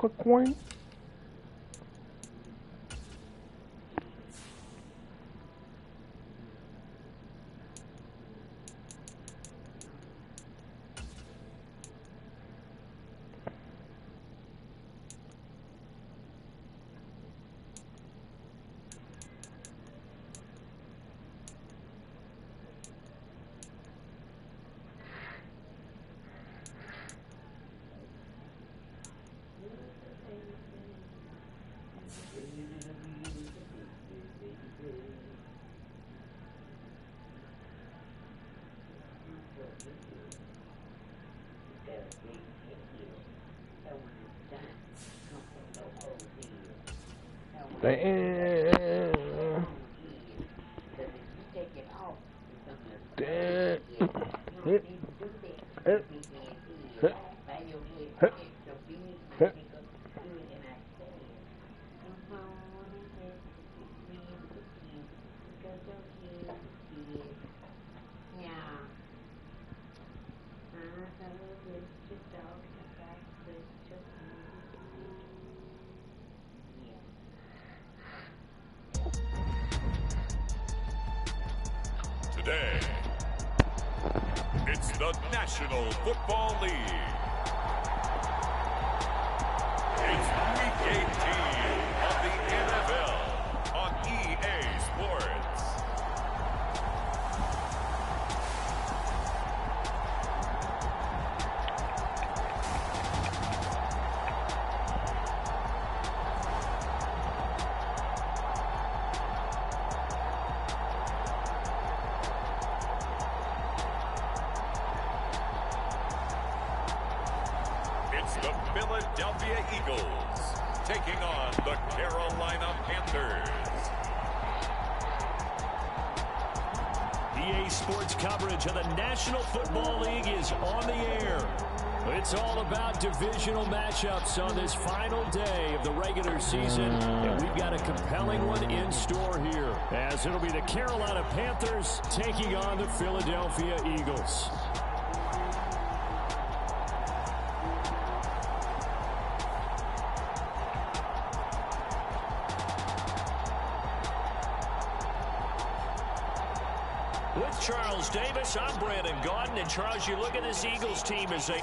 quick one. Today, it's the National Football League. It's Week 18 of the NFL on EA Sports. The Philadelphia Eagles taking on the Carolina Panthers. EA Sports coverage of the National Football League is on the air. It's all about divisional matchups on this final day of the regular season. And we've got a compelling one in store here, as it'll be the Carolina Panthers taking on the Philadelphia Eagles. With Charles Davis, I'm Brandon Gaudin. And Charles, you look at this Eagles team as they...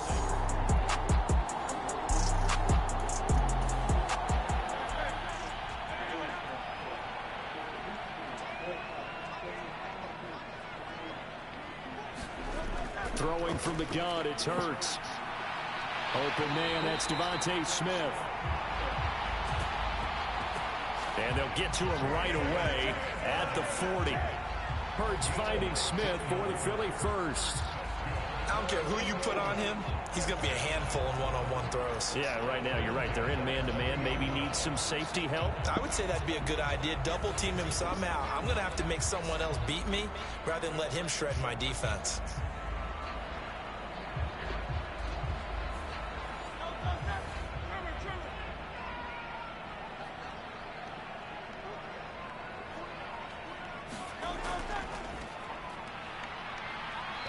Throwing from the gun, it's Hurts. Open man, that's Devontae Smith. And they'll get to him right away at the 40. Hurts finding Smith for the Philly first. I don't care who you put on him. He's going to be a handful in one-on-one throws. Yeah, right now, you're right. They're in man-to-man. Maybe need some safety help. I would say that'd be a good idea. Double team him somehow. I'm going to have to make someone else beat me rather than let him shred my defense.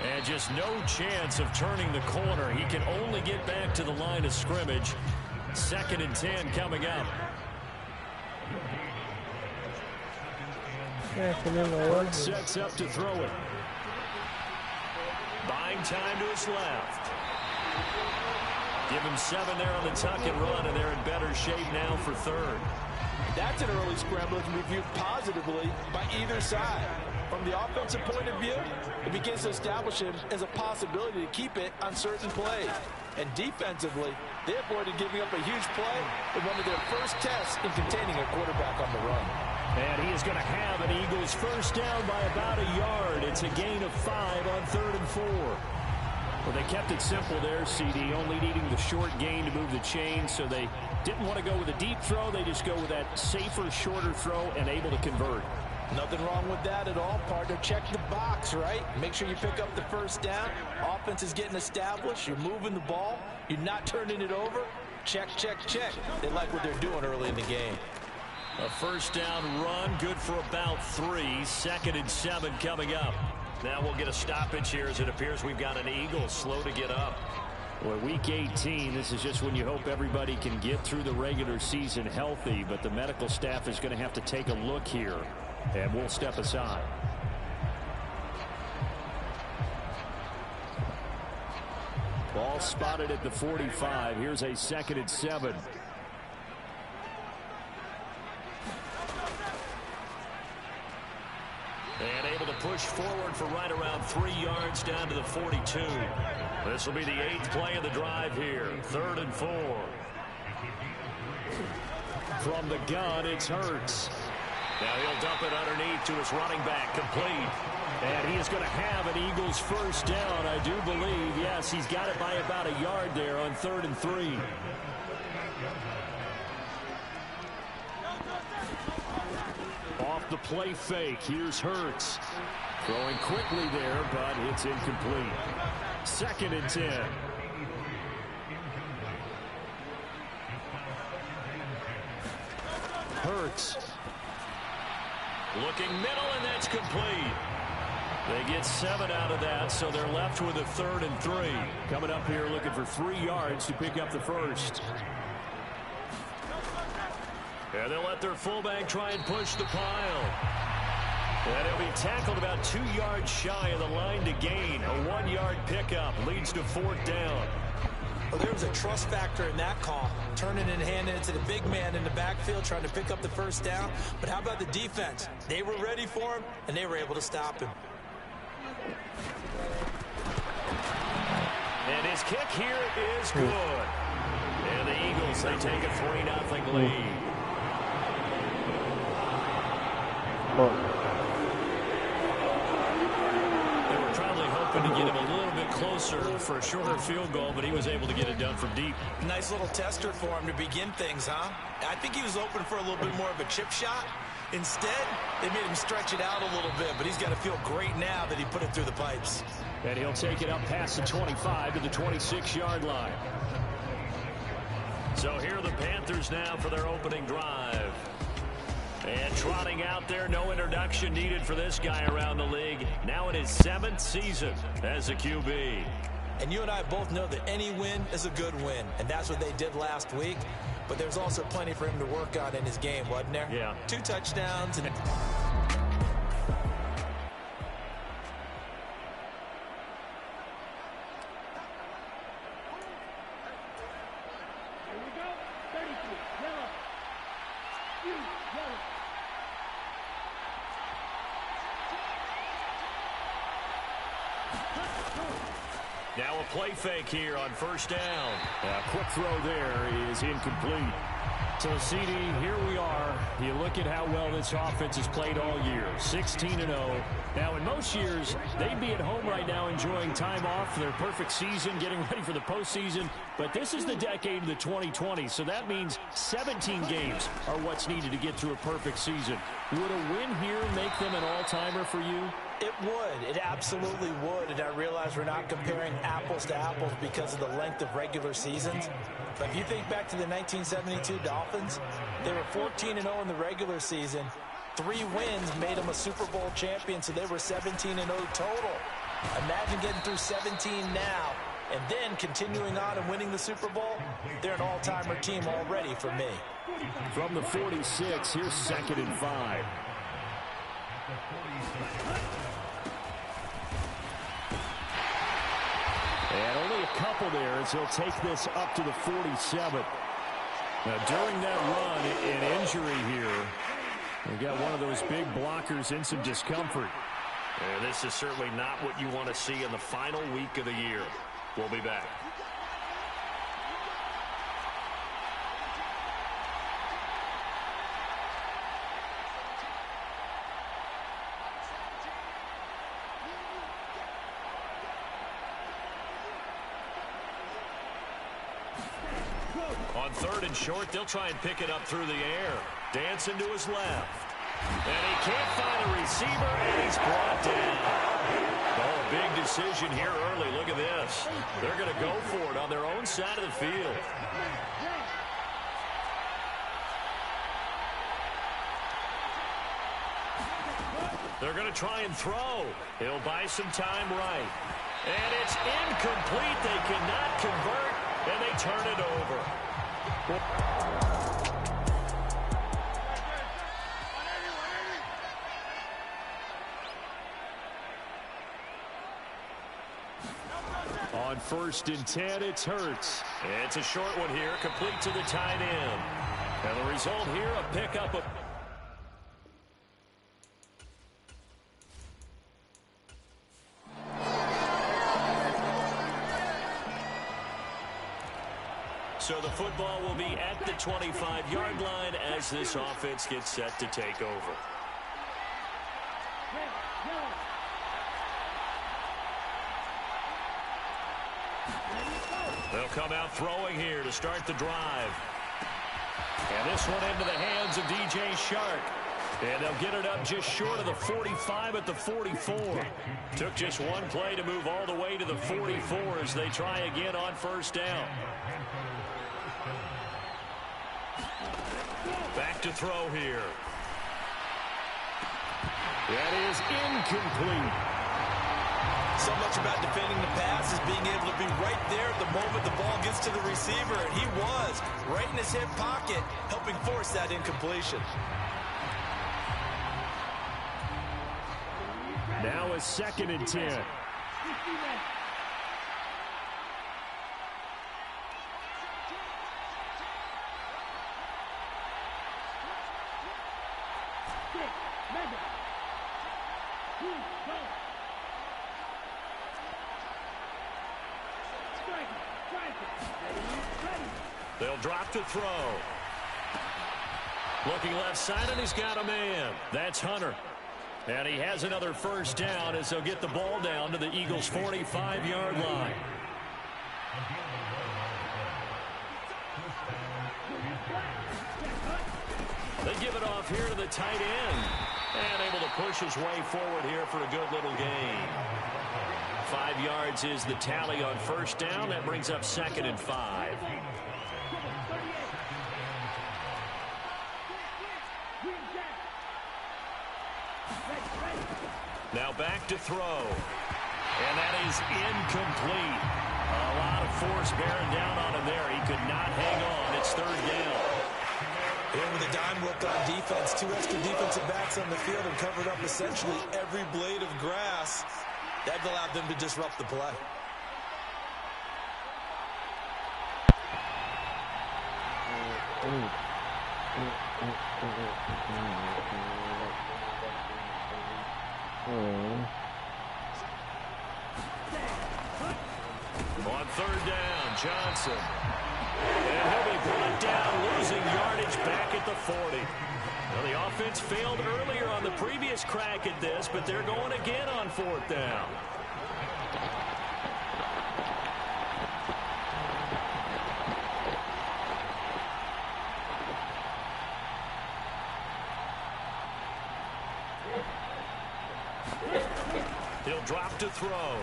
And just no chance of turning the corner. He can only get back to the line of scrimmage. 2nd and 10 coming up. Hurts sets up to throw it. Buying time to his left. Give him 7 there on the tuck and run, and they're in better shape now for 3rd. That's an early scramble that can be viewed positively by either side. From the offensive point of view, it begins to establish him as a possibility to keep it on certain plays. And defensively, they avoided giving up a huge play in one of their first tests in containing a quarterback on the run. And he is going to have an Eagles first down by about a yard. It's a gain of 5 on 3rd and 4. Well, they kept it simple there, CD, only needing the short gain to move the chain, so they didn't want to go with a deep throw. They just go with that safer, shorter throw and able to convert. Nothing wrong with that at all, partner. Check the box, right? Make sure you pick up the first down. Offense is getting established. You're moving the ball. You're not turning it over. Check, check, check. They like what they're doing early in the game. A first down run, good for about 3. 2nd and 7 coming up. Now we'll get a stoppage here as it appears we've got an Eagle slow to get up. Well, week 18, this is just when you hope everybody can get through the regular season healthy, but the medical staff is going to have to take a look here, and we'll step aside. Ball spotted at the 45. Here's a 2nd and 7. And able to push forward for right around 3 yards down to the 42. This will be the 8th play of the drive here. 3rd and 4. From the gun, it's Hurts. Now he'll dump it underneath to his running back, complete. And he is going to have an Eagles first down, I do believe. Yes, he's got it by about a yard there on 3rd and 3. Off the play fake, here's Hurts. Throwing quickly there, but it's incomplete. 2nd and 10. Hurts. Looking middle, and that's complete. They get 7 out of that, so they're left with a 3rd and 3. Coming up here looking for 3 yards to pick up the first. And they'll let their fullback try and push the pile. And he'll be tackled about 2 yards shy of the line to gain. A 1-yard pickup leads to 4th down. Well, there was a trust factor in that call, turning and handing it to the big man in the backfield, trying to pick up the first down. But how about the defense? They were ready for him, and they were able to stop him. And his kick here is good. And the Eagles, they take a 3-0 lead. They were probably hoping to get him a little bit closer for a shorter field goal, but he was able to get it done from deep. Nice little tester for him to begin things, huh? I think he was open for a little bit more of a chip shot. Instead, they made him stretch it out a little bit, but he's got to feel great now that he put it through the pipes. And he'll take it up past the 25 to the 26-yard line. So here are the Panthers now for their opening drive. And trotting out there, no introduction needed for this guy around the league. Now in his 7th season as a QB. And you and I both know that any win is a good win, and that's what they did last week. But there's also plenty for him to work on in his game, wasn't there? Yeah. 2 touchdowns and Now a play fake here on 1st down. A quick throw there is incomplete. So, CD, here we are. You look at how well this offense has played all year. 16-0. Now, in most years, they'd be at home right now enjoying time off for their perfect season, getting ready for the postseason. But this is the decade of the 2020s, so that means 17 games are what's needed to get through a perfect season. Would a win here make them an all-timer for you? it would. It absolutely would. And I realize we're not comparing apples to apples because of the length of regular seasons. But if you think back to the 1972 Dolphins, they were 14-0 in the regular season. 3 wins made them a Super Bowl champion, so they were 17-0 total. Imagine getting through 17 now and then continuing on and winning the Super Bowl. They're an all-timer team already for me. From the 46, here's 2nd and 5. And only a couple there as he'll take this up to the 47. Now, during that run, an injury here. We've got one of those big blockers in some discomfort. And this is certainly not what you want to see in the final week of the year. We'll be back. On 3rd and short, they'll try and pick it up through the air. Dancing to his left. And he can't find a receiver, and he's brought down. Oh, big decision here early. Look at this. They're going to go for it on their own side of the field. They're going to try and throw. He'll buy some time right. And it's incomplete. They cannot convert, and they turn it over. On 1st and 10, it's Hurts. It's a short one here, complete to the tight end. And the result here, a pickup of... So the football will be at the 25-yard line as this offense gets set to take over. They'll come out throwing here to start the drive. And this one into the hands of DJ Shark. And they'll get it up just short of the 45 at the 44. Took just one play to move all the way to the 44 as they try again on 1st down. Back to throw here. That is incomplete. So much about defending the pass is being able to be right there at the moment the ball gets to the receiver. And he was right in his hip pocket, helping force that incompletion. Now a 2nd and 10. They'll drop to throw. Looking left side, and he's got a man. That's Hunter. And he has another 1st down as they'll get the ball down to the Eagles' 45-yard line. They give it off here to the tight end. And able to push his way forward here for a good little gain. 5 yards is the tally on 1st down. That brings up 2nd and 5. Now back to throw. And that is incomplete. A lot of force bearing down on him there. He could not hang on. It's 3rd down. And with a dime look on defense, 2 extra defensive backs on the field and covered up essentially every blade of grass. That allowed them to disrupt the play. On 3rd down, Johnson. And he'll be brought down, losing yardage back at the 40. Well, the offense failed earlier on the previous crack at this, but they're going again on 4th down. He'll drop to throw.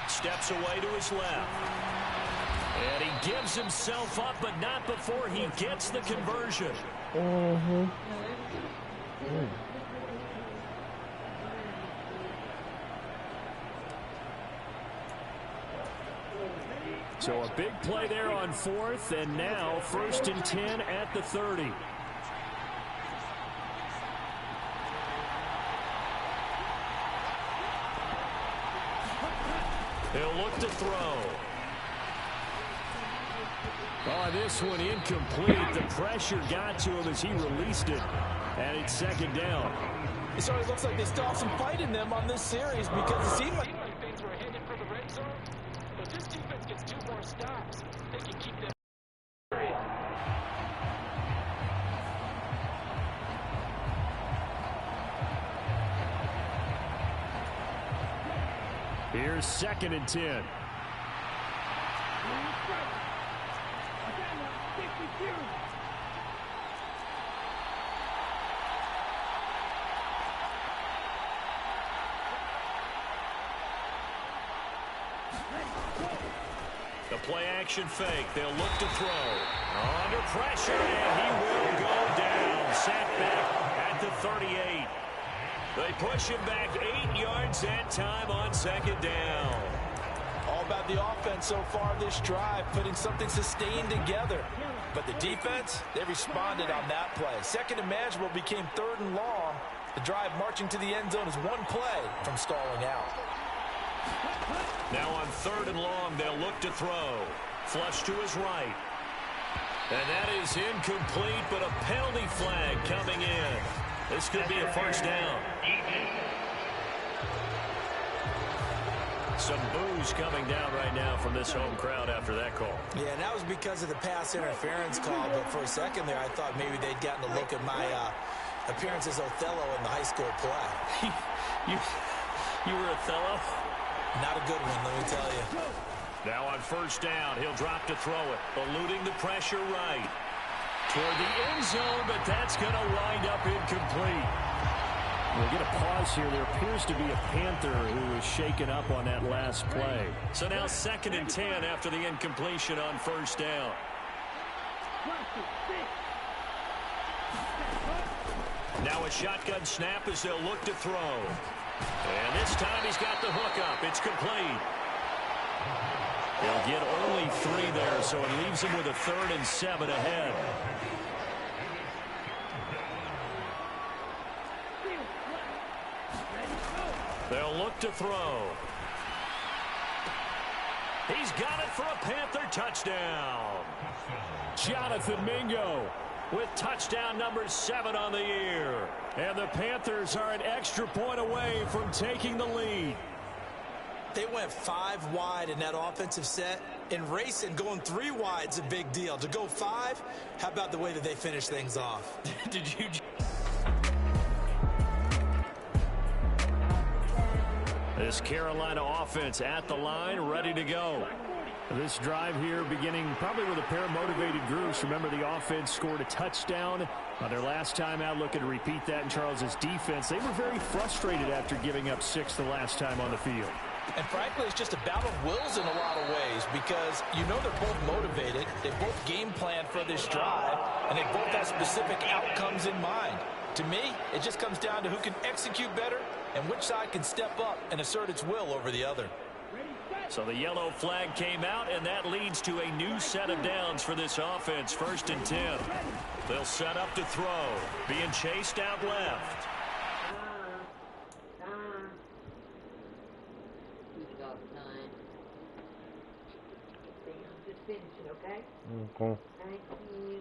Steps away to his left. And he gives himself up, but not before he gets the conversion. So a big play there on 4th, and now 1st and 10 at the 30. He'll look to throw. Oh, this one incomplete. The pressure got to him as he released it. And it's 2nd down. It certainly looks like they still have some fight in them on this series because it seemed like things were headed for the red zone. But this defense gets 2 more stops. They can keep them. Here's 2nd and 10. The play action fake. They'll look to throw. Under pressure, and he will go down. Sacked back at the 38. They push him back 8 yards that time on second down. All about the offense so far this drive, putting something sustained together. But the defense, they responded on that play. Second and manageable became third and long. The drive marching to the end zone is one play from stalling out. Now on third and long, they'll look to throw. Flush to his right. And that is incomplete, but a penalty flag coming in. This could be a first down. Some boos coming down right now from this home crowd after that call. Yeah, and that was because of the pass interference call. But for a second there, I thought maybe they'd gotten a look at my appearance as Othello in the high school play. you were Othello? Not a good one, let me tell you. Now on first down, he'll drop to throw it, eluding the pressure right. Toward the end zone, but that's going to wind up incomplete. We'll get a pause here. There appears to be a Panther who was shaken up on that last play. So now 2nd and 10 after the incompletion on first down. Now a shotgun snap as they'll look to throw. And this time he's got the hook up. It's complete. He'll get only 3 there, so it leaves him with a 3rd and 7 ahead. They'll look to throw. He's got it for a Panther touchdown. Jonathan Mingo with touchdown number 7 on the year. And the Panthers are an extra point away from taking the lead. They went 5 wide in that offensive set. And racing, going 3 wide's a big deal. To go 5, how about the way that they finish things off? Did you... This Carolina offense at the line, ready to go. This drive here beginning probably with a pair of motivated groups. Remember, the offense scored a touchdown on their last time out. Looking to repeat that in Charles's defense. They were very frustrated after giving up 6 the last time on the field. And frankly, it's just a battle of wills in a lot of ways because you know they're both motivated. They both game plan for this drive, and they both have specific outcomes in mind. To me, it just comes down to who can execute better and which side can step up and assert its will over the other. So the yellow flag came out, and that leads to a new set of downs for this offense. 1st and 10. They'll set up to throw. Being chased out left. Okay. Thank you.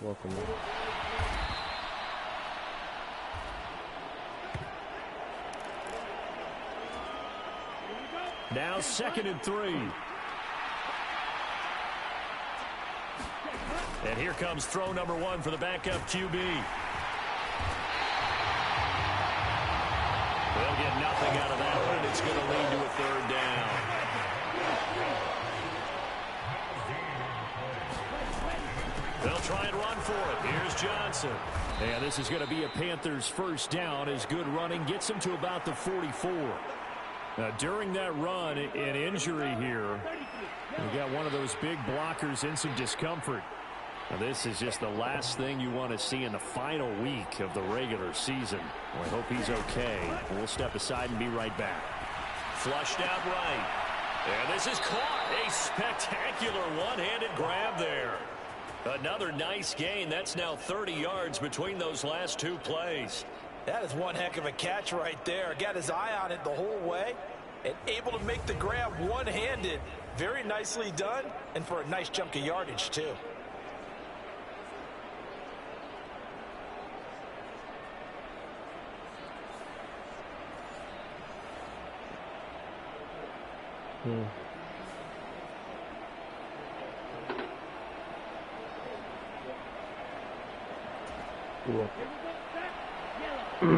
Welcome. Now 2nd and 3. And here comes throw number 1 for the backup QB. They'll get nothing out of that one, and it's going to lead to a 3rd down. They'll try and run for it. Here's Johnson. And this is going to be a Panthers first down as good running gets him to about the 44. Now, during that run, an injury here. We got one of those big blockers in some discomfort. Now, this is just the last thing you want to see in the final week of the regular season. Well, I hope he's okay. We'll step aside and be right back. Flushed out right. And this is caught. A spectacular one-handed grab there. Another nice gain. That's now 30 yards between those last 2 plays. That is one heck of a catch right there. Got his eye on it the whole way and able to make the grab one-handed. Very nicely done, and for a nice chunk of yardage, too. Cool. On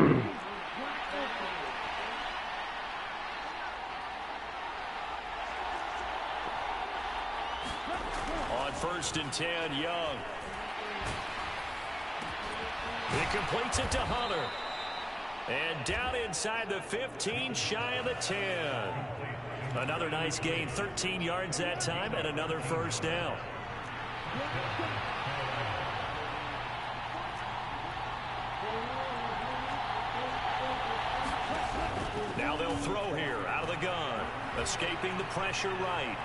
1st and 10, Young. He completes it to Hunter. And down inside the 15, shy of the 10. Another nice gain, 13 yards that time, and another first down. Now they'll throw here out of the gun. Escaping the pressure right.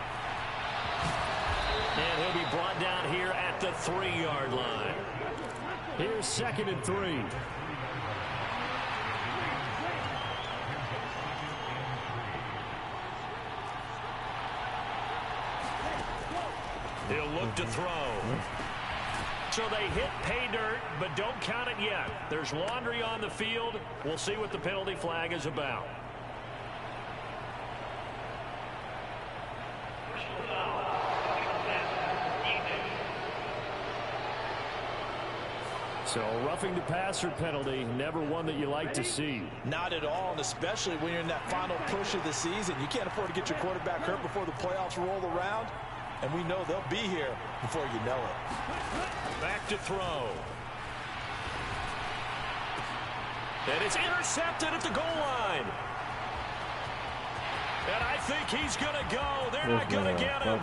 And he'll be brought down here at the 3-yard line. Here's 2nd and 3. He'll look to throw. So they hit pay dirt, but don't count it yet. There's laundry on the field. We'll see what the penalty flag is about. So roughing the passer penalty, never one that you like to see. Not at all, and especially when you're in that final push of the season. You can't afford to get your quarterback hurt before the playoffs roll around. And we know they'll be here before you know it. Back to throw. And it's intercepted at the goal line. And I think he's going to go. They're not going to get him.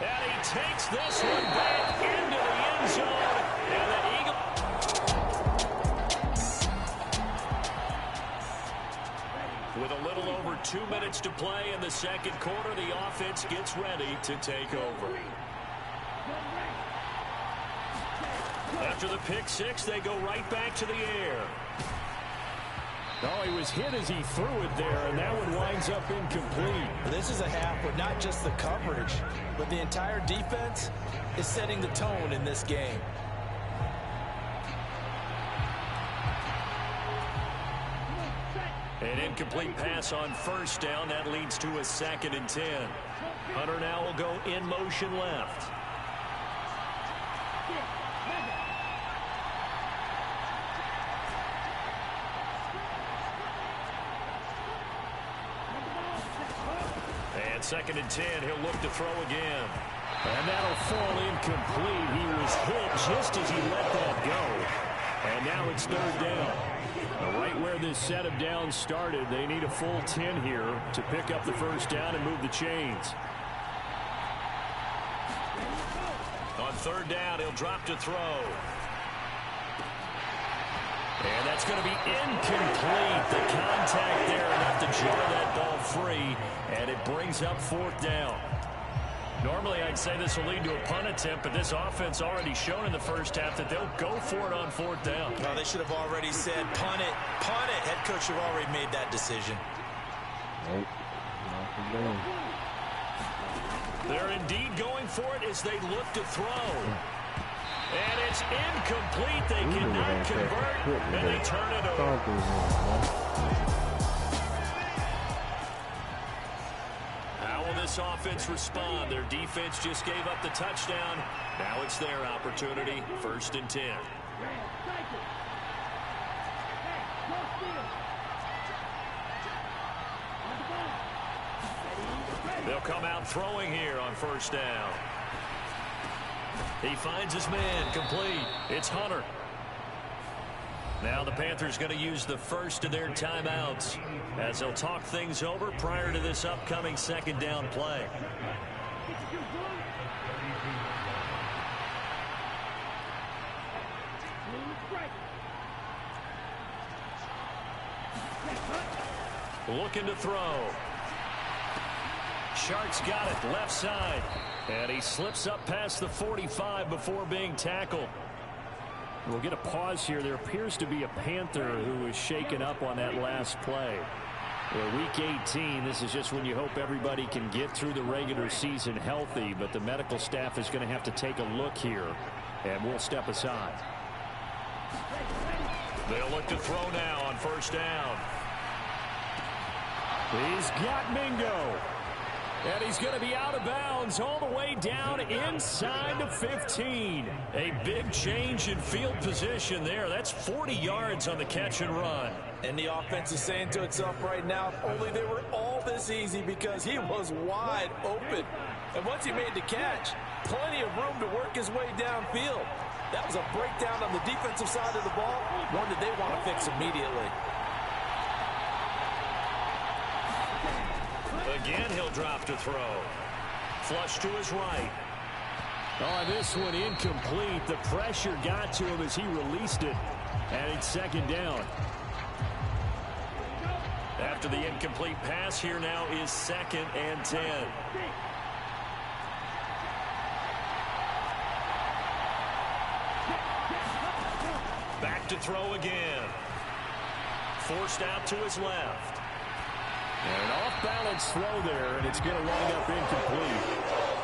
And he takes this one back into the end zone. And the Eagles. With a little over 2 minutes to play in the second quarter, the offense gets ready to take over. After the pick six, they go right back to the air. Oh, he was hit as he threw it there, and that one winds up incomplete. This is a half where not just the coverage, but the entire defense is setting the tone in this game. An incomplete pass on first down. That leads to a 2nd and 10. Hunter now will go in motion left. And 2nd and 10. He'll look to throw again. And that'll fall incomplete. He was hit just as he let that go. And now it's 3rd down. Right where this set of downs started, they need a full 10 here to pick up the first down and move the chains. On 3rd down, he'll drop to throw. And that's going to be incomplete. The contact there enough to jar that ball free, and it brings up 4th down. Normally, I'd say this will lead to a punt attempt, but this offense already shown in the first half that they'll go for it on 4th down. No, they should have already said punt it, punt it. Head coach should have already made that decision. Nope. They're indeed going for it as they look to throw. And it's incomplete. They cannot convert, and they turn it over. How will this offense respond? Their defense just gave up the touchdown. Now it's their opportunity. 1st and 10. They'll come out throwing here on 1st down. He finds his man, complete. It's Hunter. Now the Panthers going to use the first of their timeouts as they'll talk things over prior to this upcoming 2nd down play. Looking to throw. Shark's got it left side. And he slips up past the 45 before being tackled. We'll get a pause here. There appears to be a Panther who is shaken up on that last play. Week 18, this is just when you hope everybody can get through the regular season healthy, but the medical staff is going to have to take a look here, and we'll step aside. They'll look to throw now on 1st down. He's got Mingo. And he's going to be out of bounds all the way down inside the 15. A big change in field position there. That's 40 yards on the catch and run. And the offense is saying to itself right now, if only they were all this easy, because he was wide open. And once he made the catch, plenty of room to work his way downfield. That was a breakdown on the defensive side of the ball, one that they want to fix immediately. Again, he'll drop to throw. Flush to his right. Oh, this one incomplete. The pressure got to him as he released it. And it's second down. After the incomplete pass, here now is 2nd and 10. Back to throw again. Forced out to his left. And an off-balance throw there, and it's going to wind up incomplete.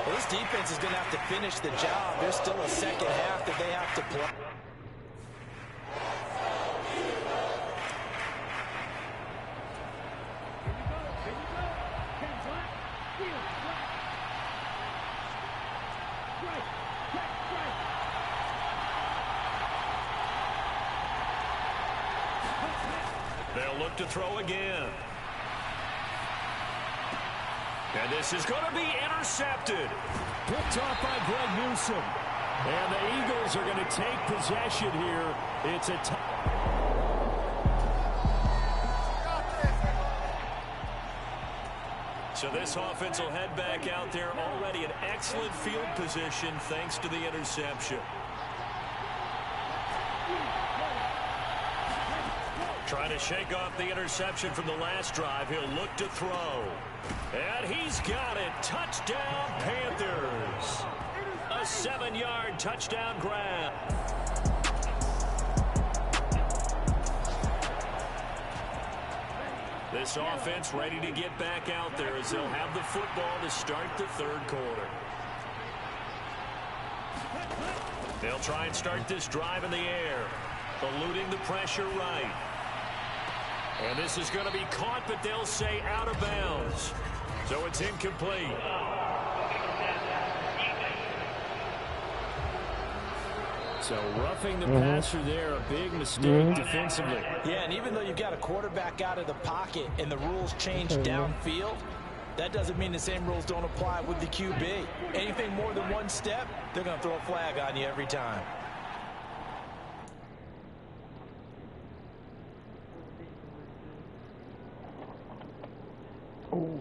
Well, this defense is going to have to finish the job. There's still a second half that they have to play. They'll look to throw again. And this is going to be intercepted. Picked off by Greg Newsome. And the Eagles are going to take possession here. It's a So this offense will head back out there, already in excellent field position thanks to the interception. Trying to shake off the interception from the last drive. He'll look to throw. And he's got it. Touchdown, Panthers. A 7-yard touchdown grab. This offense ready to get back out there as they'll have the football to start the 3rd quarter. They'll try and start this drive in the air, eluding the pressure right. And this is going to be caught, but they'll say out of bounds. So it's incomplete. So roughing the passer there, a big mistake defensively. Yeah, and even though you've got a quarterback out of the pocket and the rules change downfield, that doesn't mean the same rules don't apply with the QB. Anything more than one step, they're going to throw a flag on you every time. Oh.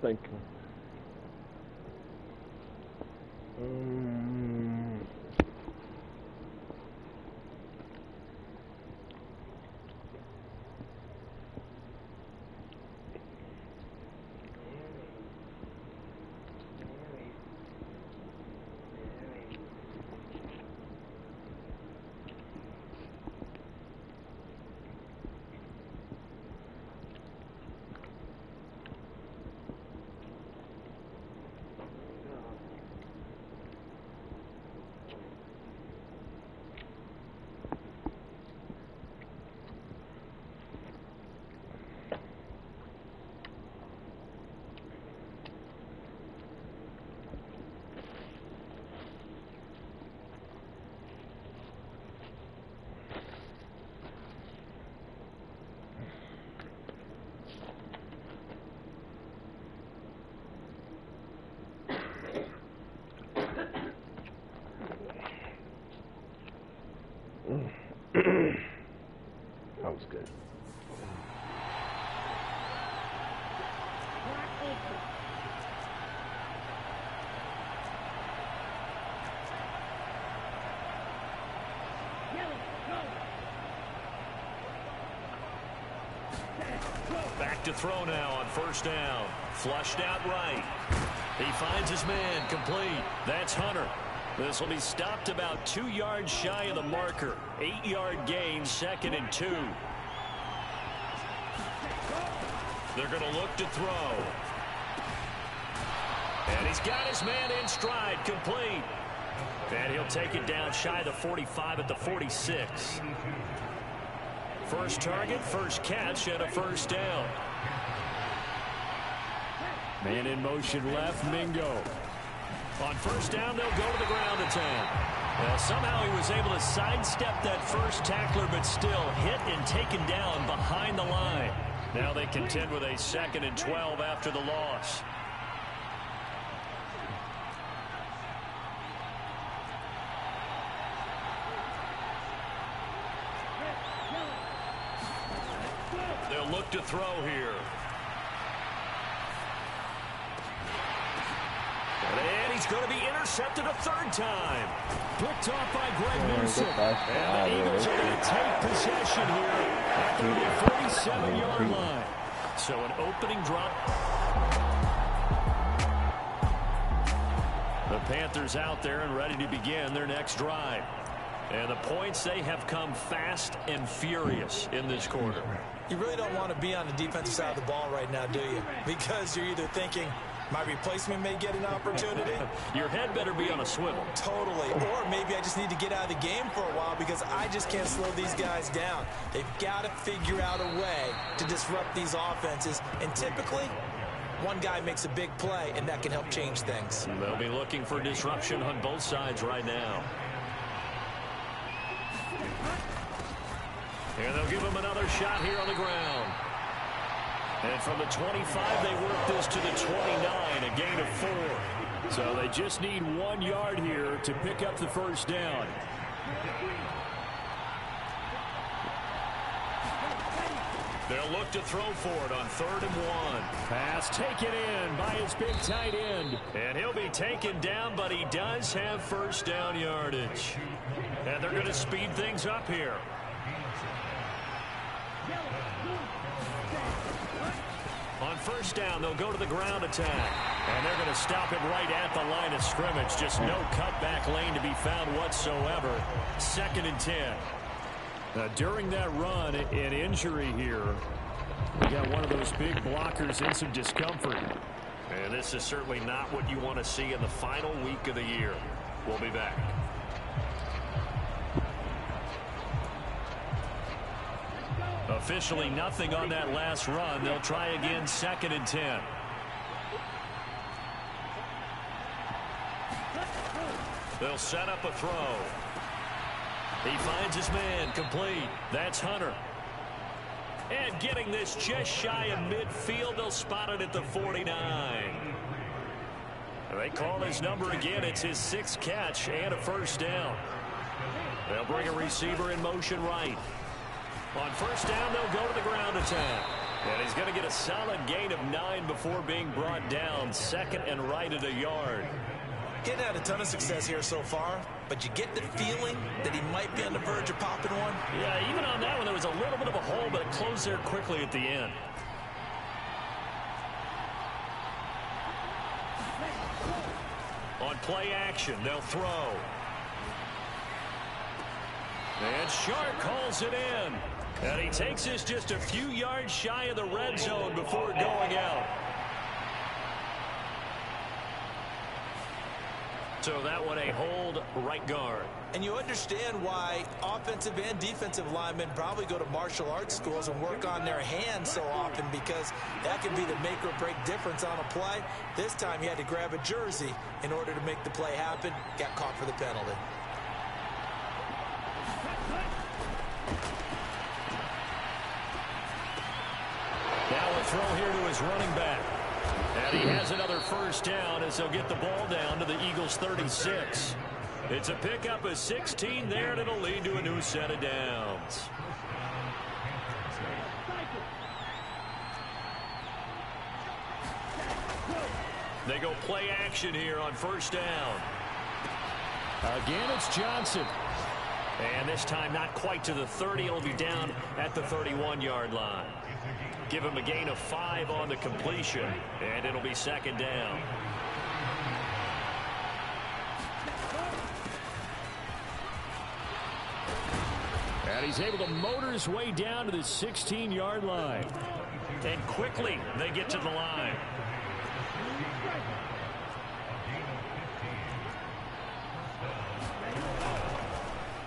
Thank you. That was good. Back to throw now on 1st down. Flushed out right. He finds his man, complete. That's Hunter. This will be stopped about 2 yards shy of the marker. 8-yard gain, 2nd and 2. They're going to look to throw. And he's got his man in stride, complete. And he'll take it down shy of the 45 at the 46. First target, first catch, and a 1st down. Man in motion left, Mingo. On 1st down, they'll go to the ground attack. Well, somehow he was able to sidestep that first tackler, but still hit and taken down behind the line. Now they contend with a 2nd and 12 after the loss. They'll look to throw here. And he's going to be intercepted a third time. Picked off by Greg Newsom. And the Eagles are going to take possession here after the 47-yard line. So an opening drop. The Panthers out there and ready to begin their next drive. And the points, they have come fast and furious in this quarter. You really don't want to be on the defensive side of the ball right now, do you? Because you're either thinking, my replacement may get an opportunity. Your head better be on a swivel. Totally. Or maybe I just need to get out of the game for a while because I just can't slow these guys down. They've got to figure out a way to disrupt these offenses. And typically, one guy makes a big play, and that can help change things. They'll be looking for disruption on both sides right now. And they'll give him another shot here on the ground. And from the 25, they work this to the 29, a gain of 4. So they just need 1 yard here to pick up the first down. They'll look to throw for it on 3rd and 1. Pass taken in by his big tight end. And he'll be taken down, but he does have first down yardage. And they're going to speed things up here. On first down, they'll go to the ground attack. And they're going to stop him right at the line of scrimmage. Just no cutback lane to be found whatsoever. 2nd and 10. During that run, an injury here. We got one of those big blockers in some discomfort. And this is certainly not what you want to see in the final week of the year. We'll be back. Officially nothing on that last run. They'll try again, 2nd and 10. They'll set up a throw. He finds his man, complete. That's Hunter. And getting this just shy of midfield, they'll spot it at the 49. They call his number again. It's his 6th catch and a first down. They'll bring a receiver in motion right. On first down, they'll go to the ground attack. And he's going to get a solid gain of 9 before being brought down. 2nd and right at a yard. Getting had a ton of success here so far, but you get the feeling that he might be on the verge of popping one. Yeah, even on that one, there was a little bit of a hole, but it closed there quickly at the end. On play action, they'll throw. And Shark calls it in. And he takes this just a few yards shy of the red zone before going out. So that one a hold right guard. And you understand why offensive and defensive linemen probably go to martial arts schools and work on their hands so often, because that can be the make or break difference on a play. This time he had to grab a jersey in order to make the play happen. Got caught for the penalty. Now a throw here to his running back. And he has another first down as they'll get the ball down to the Eagles' 36. It's a pickup of 16 there, and it'll lead to a new set of downs. They go play action here on first down. Again, it's Johnson. And this time not quite to the 30. It'll be down at the 31-yard line. Give him a gain of 5 on the completion, and it'll be 2nd down. And he's able to motor his way down to the 16-yard line. And quickly they get to the line.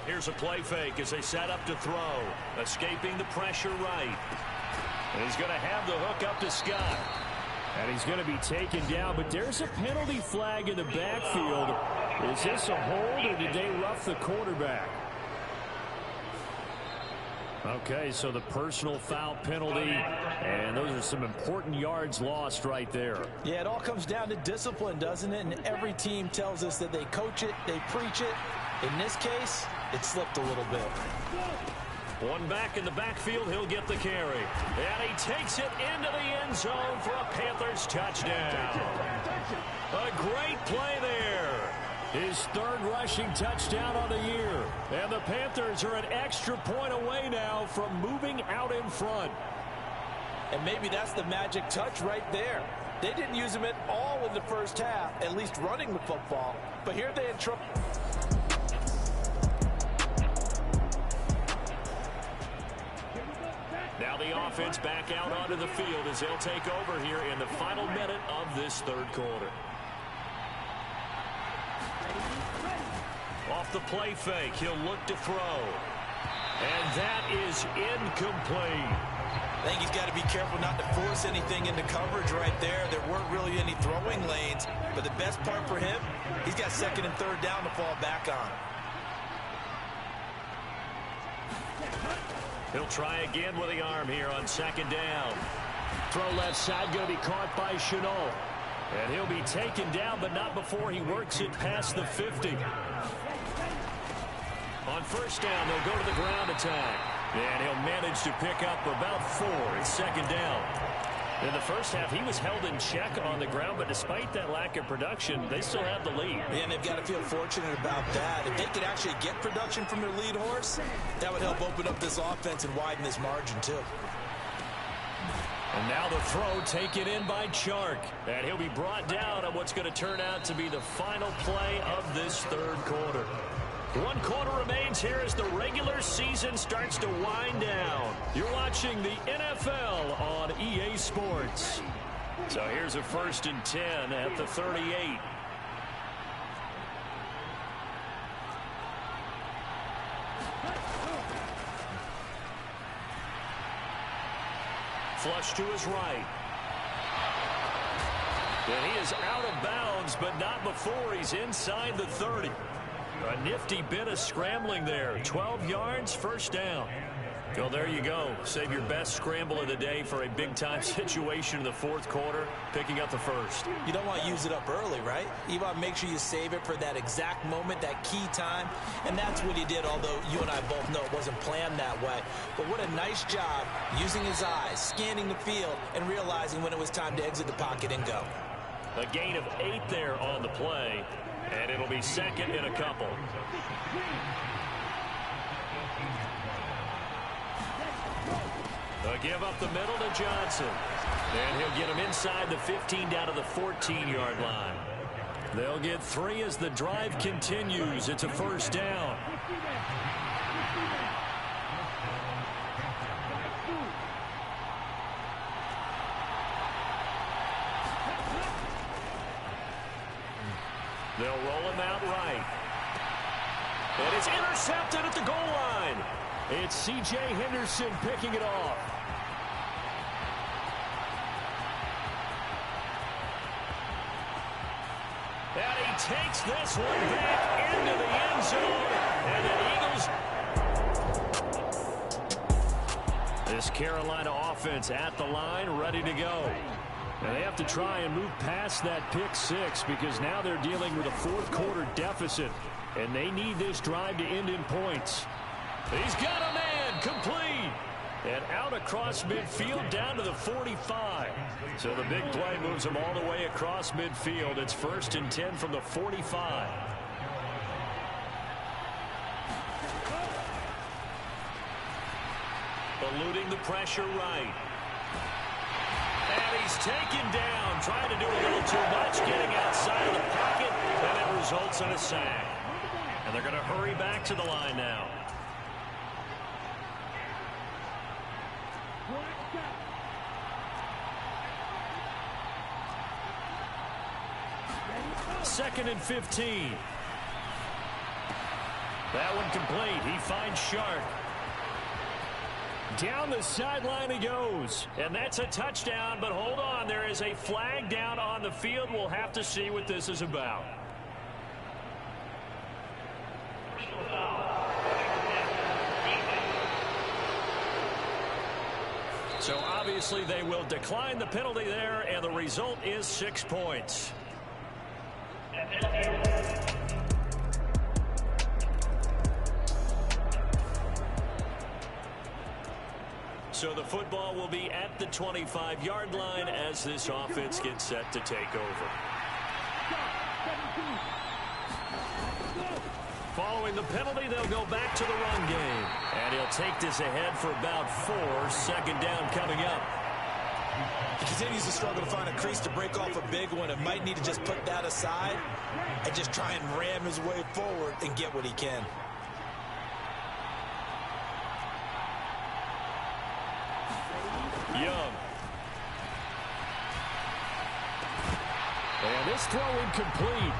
Here's a play fake as they set up to throw. Escaping the pressure right. And he's going to have the hook up to Scott. And he's going to be taken down, but there's a penalty flag in the backfield. Is this a hold, or did they rough the quarterback? Okay, so the personal foul penalty, and those are some important yards lost right there. Yeah, it all comes down to discipline, doesn't it? And every team tells us that they coach it, they preach it. In this case, it slipped a little bit. One back in the backfield, he'll get the carry. And he takes it into the end zone for a Panthers touchdown. A great play there. His third rushing touchdown on the year. And the Panthers are an extra point away now from moving out in front. And maybe that's the magic touch right there. They didn't use him at all in the first half, at least running the football. But here they had trouble. Now the offense back out onto the field as they'll take over here in the final minute of this third quarter. Off the play fake, he'll look to throw. And that is incomplete. I think he's got to be careful not to force anything into coverage right there. There weren't really any throwing lanes. But the best part for him, he's got second and third down to fall back on. He'll try again with the arm here on second down. Throw left side, going to be caught by Chenault. And he'll be taken down, but not before he works it past the 50. On first down, they'll go to the ground attack. And he'll manage to pick up about 4 at second down. In the first half, he was held in check on the ground, but despite that lack of production, they still have the lead. And they've got to feel fortunate about that. If they could actually get production from their lead horse, that would help open up this offense and widen this margin, too. And now the throw taken in by Chark. And he'll be brought down on what's going to turn out to be the final play of this third quarter. 1 quarter remains here as the regular season starts to wind down. You're watching the NFL on EA Sports. So here's a 1st and 10 at the 38. Flush to his right. And he is out of bounds, but not before he's inside the 30. A nifty bit of scrambling there. 12 yards, first down. Well, there you go. Save your best scramble of the day for a big-time situation in the fourth quarter, picking up the first. You don't want to use it up early, right? You want to make sure you save it for that exact moment, that key time. And that's what he did, although you and I both know it wasn't planned that way. But what a nice job using his eyes, scanning the field, and realizing when it was time to exit the pocket and go. A gain of 8 there on the play. And it'll be second in a couple. A give up the middle to Johnson. And he'll get him inside the 15 down to the 14-yard line. They'll get 3 as the drive continues. It's a first down. They'll roll him out right. And it's intercepted at the goal line. It's C.J. Henderson picking it off. And he takes this one back into the end zone. And the Eagles. This Carolina offense at the line, ready to go. Now they have to try and move past that pick 6 because now they're dealing with a fourth quarter deficit. And they need this drive to end in points. He's got a man, complete. And out across midfield down to the 45. So the big play moves him all the way across midfield. It's 1st and 10 from the 45. Eluding the pressure right. And he's taken down, trying to do a little too much, getting outside of the pocket, and it results in a sack. And they're going to hurry back to the line now. Second and 15. That one complete. He finds Shark. Down the sideline he goes. And that's a touchdown, but hold on. There is a flag down on the field. We'll have to see what this is about. So obviously they will decline the penalty there, and the result is 6 points. So the football will be at the 25-yard line as this offense gets set to take over. Following the penalty, they'll go back to the run game. And he'll take this ahead for about 4. Second down coming up. He continues to struggle to find a crease to break off a big one and might need to just put that aside and just try and ram his way forward and get what he can. Young. And this throw incomplete.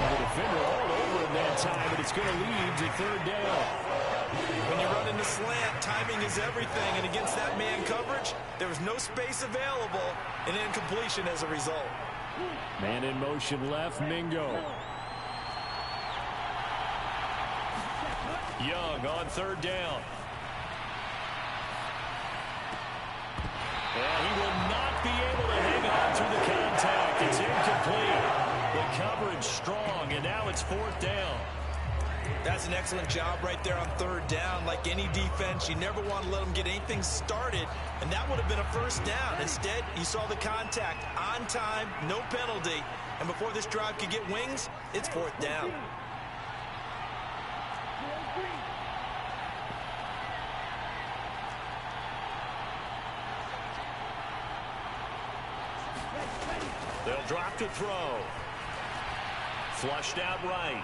The defender all over him that time, but it's going to lead to third down. When you run in the slant, timing is everything, and against that man coverage, there was no space available, and incompletion as a result. Man in motion left, Mingo. Young on third down. And he will not be able to hang on through the contact. It's incomplete. The coverage strong, and now it's fourth down. That's an excellent job right there on third down. Like any defense, you never want to let them get anything started, and that would have been a first down. Instead, you saw the contact on time, no penalty, and before this drive could get wings, it's fourth down. They'll drop to throw. Flushed out right.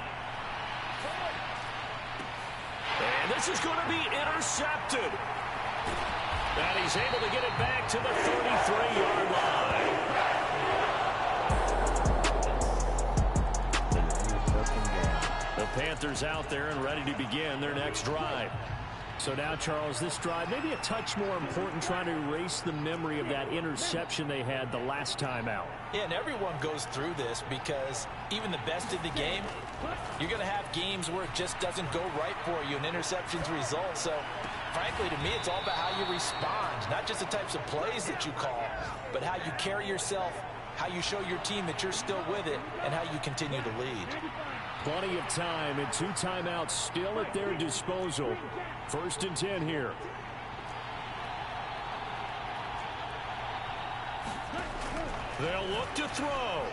And this is going to be intercepted. And he's able to get it back to the 33-yard line. The Panthers out there and ready to begin their next drive. So now, Charles, this drive maybe a touch more important, trying to erase the memory of that interception they had the last time out. Yeah, and everyone goes through this because even the best in the game, you're going to have games where it just doesn't go right for you and interceptions result. So, frankly, to me, it's all about how you respond, not just the types of plays that you call, but how you carry yourself, how you show your team that you're still with it, and how you continue to lead. Plenty of time and 2 timeouts still at their disposal. First and 10 here. They'll look to throw.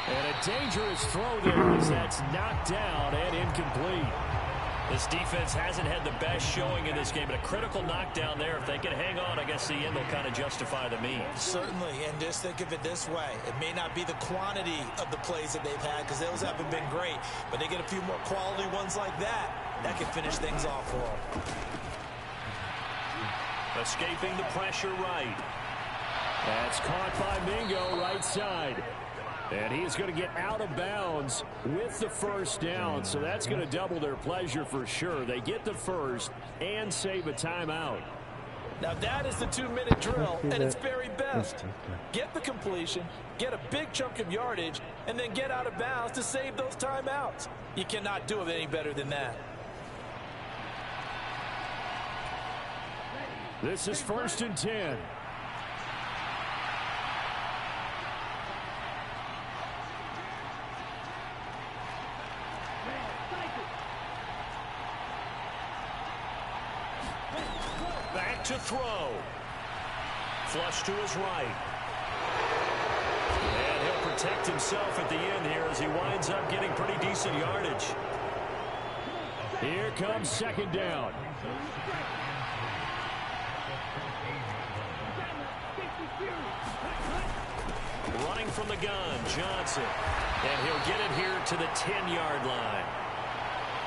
And a dangerous throw there as that's knocked down and incomplete. This defense hasn't had the best showing in this game, but a critical knockdown there. If they can hang on, I guess the end will kind of justify the means. Certainly, and just think of it this way. It may not be the quantity of the plays that they've had because those haven't been great, but they get a few more quality ones like that. That can finish things off for them. Escaping the pressure right. That's caught by Mingo right side. And he's going to get out of bounds with the first down. So that's going to double their pleasure for sure. They get the first and save a timeout. Now that is the 2-minute drill at its very best. Get the completion, get a big chunk of yardage, and then get out of bounds to save those timeouts. You cannot do it any better than that. This is first and 10. Back to throw. Flush to his right. And he'll protect himself at the end here as he winds up getting pretty decent yardage. Here comes second down. Running from the gun, Johnson. And he'll get it here to the 10-yard line.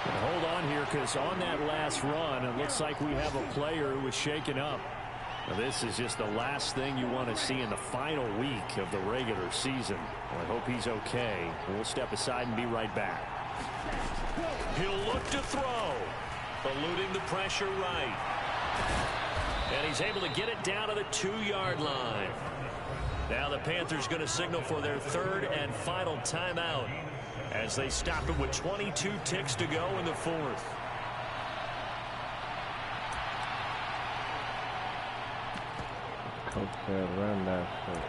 And hold on here, because on that last run, it looks like we have a player who was shaken up. Now, this is just the last thing you want to see in the final week of the regular season. Well, I hope he's okay. We'll step aside and be right back. He'll look to throw. Eluding the pressure right. And he's able to get it down to the 2-yard line. Now the Panthers going to signal for their third and final timeout as they stop it with 22 ticks to go in the fourth. Coach said run that shit.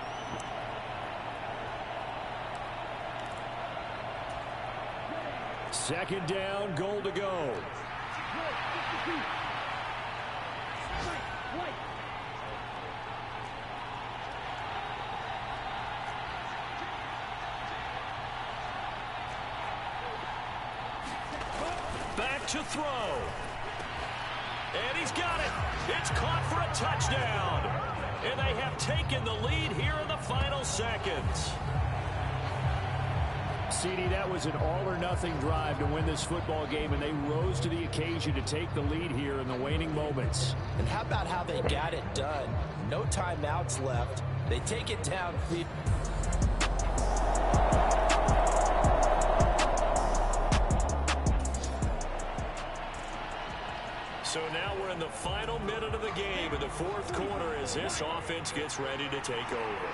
Second down, goal to go. to throw. And he's got it. It's caught for a touchdown. And they have taken the lead here in the final seconds. CD, that was an all-or-nothing drive to win this football game, and they rose to the occasion to take the lead here in the waning moments. And how about how they got it done? No timeouts left. They take it downfield. So now we're in the final minute of the game in the fourth quarter as this offense gets ready to take over.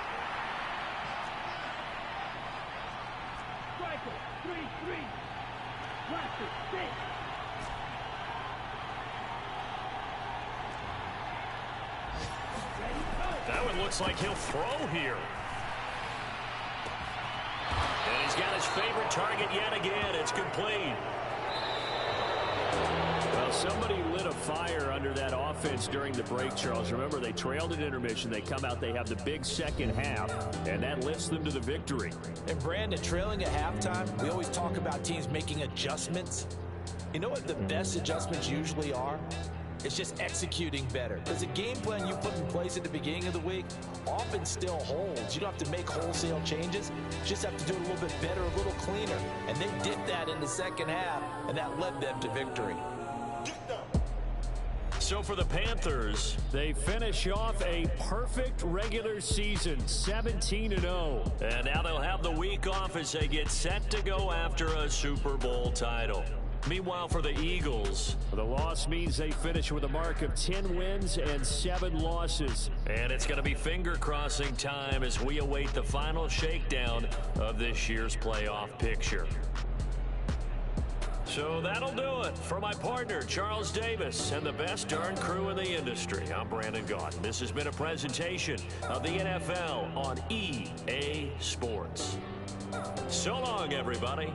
That one looks like he'll throw here. And he's got his favorite target yet again. It's complete. Well, somebody lit a fire under that offense during the break, Charles. Remember, they trailed at intermission. They come out, they have the big second half, and that lifts them to the victory. And Brandon, trailing at halftime, we always talk about teams making adjustments. You know what the best adjustments usually are? It's just executing better. Because the game plan you put in place at the beginning of the week often still holds. You don't have to make wholesale changes. You just have to do it a little bit better, a little cleaner. And they did that in the second half, and that led them to victory. So for the Panthers, they finish off a perfect regular season, 17-0. And now they'll have the week off as they get set to go after a Super Bowl title. Meanwhile, for the Eagles, the loss means they finish with a mark of 10 wins and 7 losses. And it's going to be finger-crossing time as we await the final shakedown of this year's playoff picture. So that'll do it. For my partner, Charles Davis, and the best darn crew in the industry, I'm Brandon Gaudin. This has been a presentation of the NFL on EA Sports. So long, everybody.